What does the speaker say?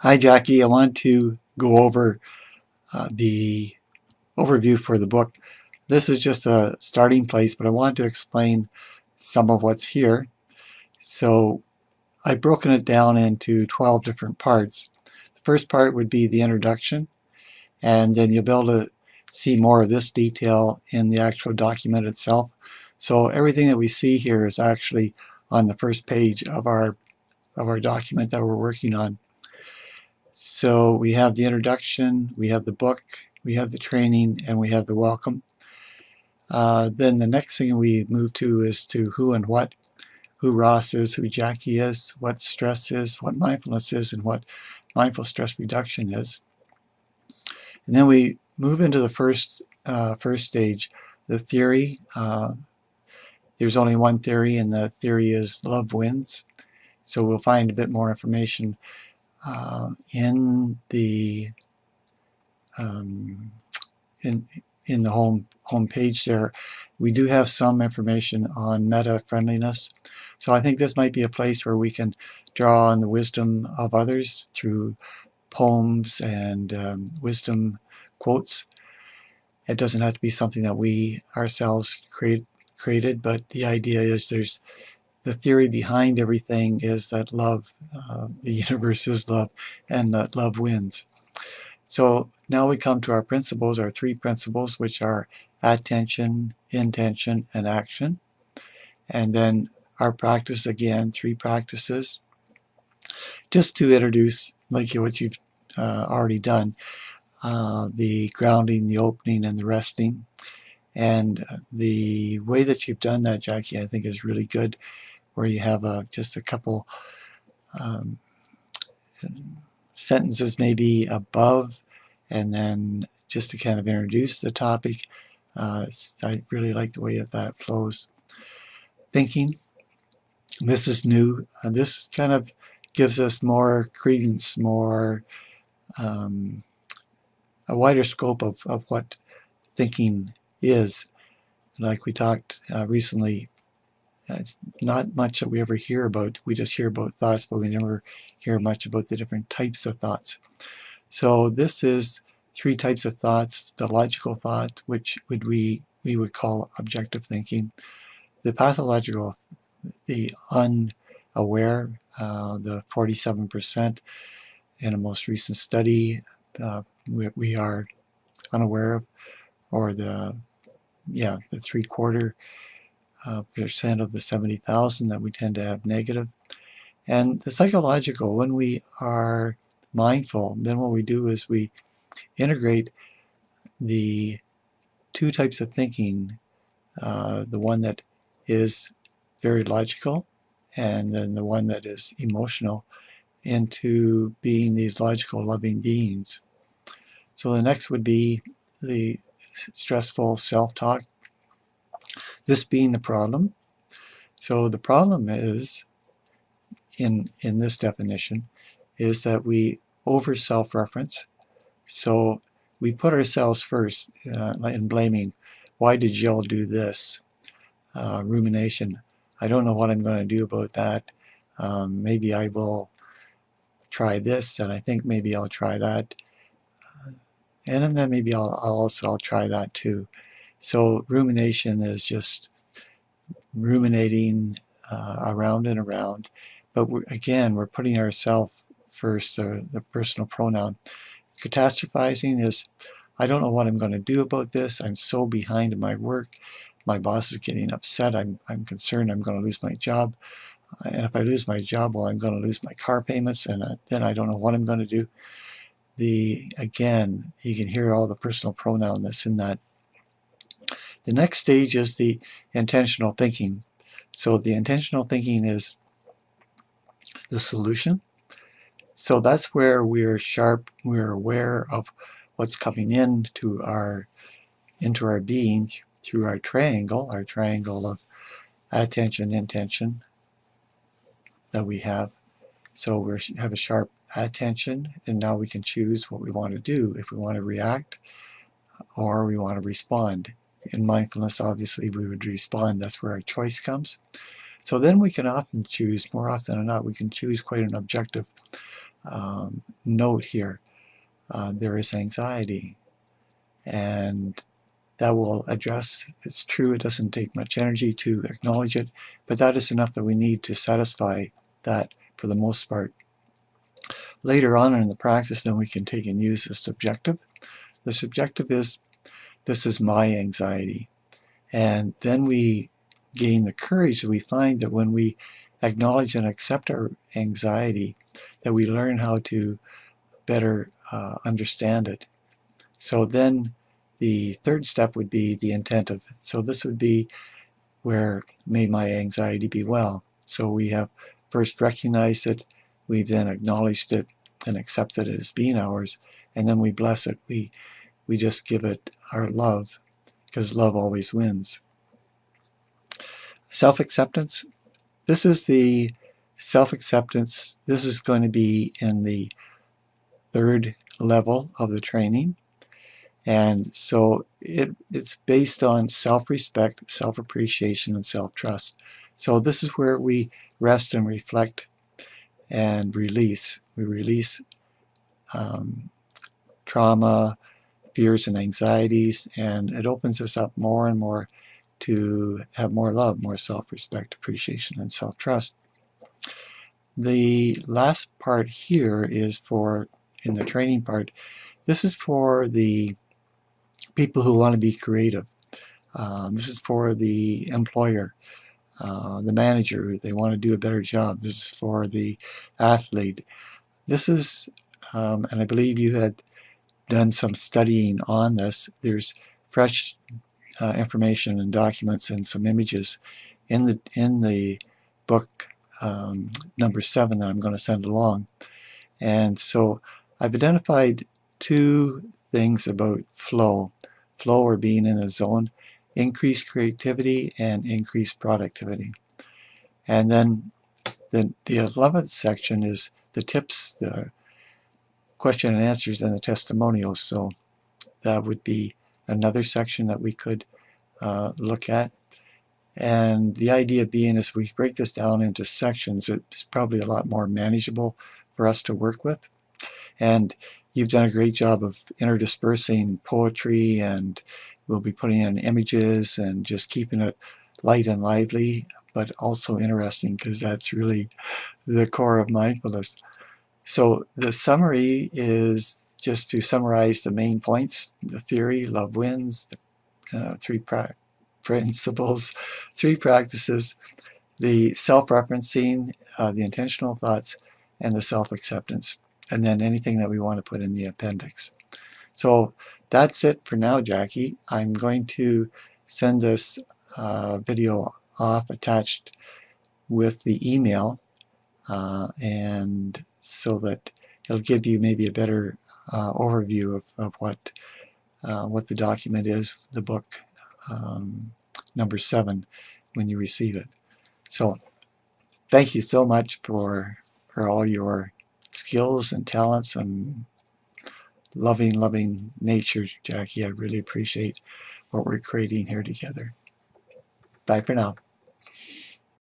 Hi Jackie, I want to go over the overview for the book. This is just a starting place, but I want to explain some of what's here. So I've broken it down into 12 different parts. The first part would be the introduction, and then you'll be able to see more of this detail in the actual document itself. So everything that we see here is actually on the first page of our document that we're working on. So we have the introduction, we have the book, we have the training, and we have the welcome. Then the next thing we move to is to who and what, who Ross is, who Jackie is, what stress is, what mindfulness is, and what mindful stress reduction is. And then we move into the first stage, the theory. There's only one theory, and the theory is love wins. So we'll find a bit more information in the in the home page there. We do have some information on meta friendliness. So I think this might be a place where we can draw on the wisdom of others through poems and wisdom quotes. It doesn't have to be something that we ourselves created, but the idea is there's the theory behind everything is that love, the universe is love, and that love wins. So now we come to our principles, our three principles, which are attention, intention, and action. And then our practice, again, three practices. Just to introduce, like what you've already done, the grounding, the opening, and the resting. And the way that you've done that, Jackie, I think is really good, where you have just a couple um, sentences maybe above, and then just to kind of introduce the topic. I really like the way that flows. Thinking, this is new. This kind of gives us more credence, more a wider scope of what thinking is. Like we talked recently, it's not much that we ever hear about. We just hear about thoughts, but we never hear much about the different types of thoughts. So this is three types of thoughts: the logical thought, which we would call objective thinking; the pathological, the unaware, the 47% in a most recent study we are unaware of, or the 3/4% of the 70,000 that we tend to have negative. And the psychological, when we are mindful, then what we do is we integrate the two types of thinking, the one that is very logical and then the one that is emotional, into being these logical, loving beings. So the next would be the stressful self-talk, this being the problem. So the problem is, in this definition, is that we over self-reference. So we put ourselves first in blaming. Why did Jill do this? Rumination. I don't know what I'm going to do about that. Maybe I will try this, and I think maybe I'll try that, and then maybe I'll try that too. So rumination is just ruminating around and around, but again, we're putting ourselves first, the personal pronoun. Catastrophizing is, I don't know what I'm going to do about this. I'm so behind in my work. My boss is getting upset. I'm concerned I'm going to lose my job. And if I lose my job, well, I'm going to lose my car payments, and then I don't know what I'm going to do. Again, you can hear all the personal pronoun that's in that. The next stage is the intentional thinking. So the intentional thinking is the solution. So that's where we're sharp, we're aware of what's coming into our being through our triangle of attention, intention that we have. So we have a sharp attention, and now we can choose what we want to do, if we want to react or we want to respond. In mindfulness, obviously, we would respond. That's where our choice comes. So then we can often choose, more often than not, we can choose quite an objective note here, there is anxiety, and that will address. It's true, it doesn't take much energy to acknowledge it, but that is enough that we need to satisfy that for the most part. Later on in the practice, then we can take and use the subjective. The subjective is, this is my anxiety. And then we gain the courage that we find that when we acknowledge and accept our anxiety, that we learn how to better understand it. So then the third step would be the intentive. So this would be where, may my anxiety be well. So we have first recognized it, we've then acknowledged it and accepted it as being ours, and then we bless it. We just give it our love, because love always wins. Self-acceptance. This is the self-acceptance. This is going to be in the third level of the training. And so it's based on self-respect, self-appreciation, and self-trust. So this is where we rest and reflect and release. We release trauma, fears, and anxieties, and it opens us up more and more to have more love, more self-respect, appreciation, and self-trust. The last part here is for, in the training part, this is for the people who want to be creative. This is for the employer, the manager, they want to do a better job. This is for the athlete. This is, and I believe you had done some studying on this. There's fresh information and documents and some images in the book number 7 that I'm going to send along. And so I've identified 2 things about flow. Flow, or being in the zone, increased creativity and increased productivity. And then the 11th section is the tips, the question and answers, and the testimonials. So that would be another section that we could look at. And the idea being is we break this down into sections, it's probably a lot more manageable for us to work with. And you've done a great job of interdispersing poetry, and we'll be putting in images and just keeping it light and lively, but also interesting, because that's really the core of mindfulness. So the summary is just to summarize the main points: the theory, love wins, the 3 principles, 3 practices, the self-referencing, the intentional thoughts, and the self-acceptance, and then anything that we want to put in the appendix. So that's it for now, Jackie. I'm going to send this video off attached with the email, and so that it'll give you maybe a better overview of what the document is, the book number 7, when you receive it. So thank you so much for all your skills and talents and loving nature, Jackie. I really appreciate what we're creating here together. Bye for now.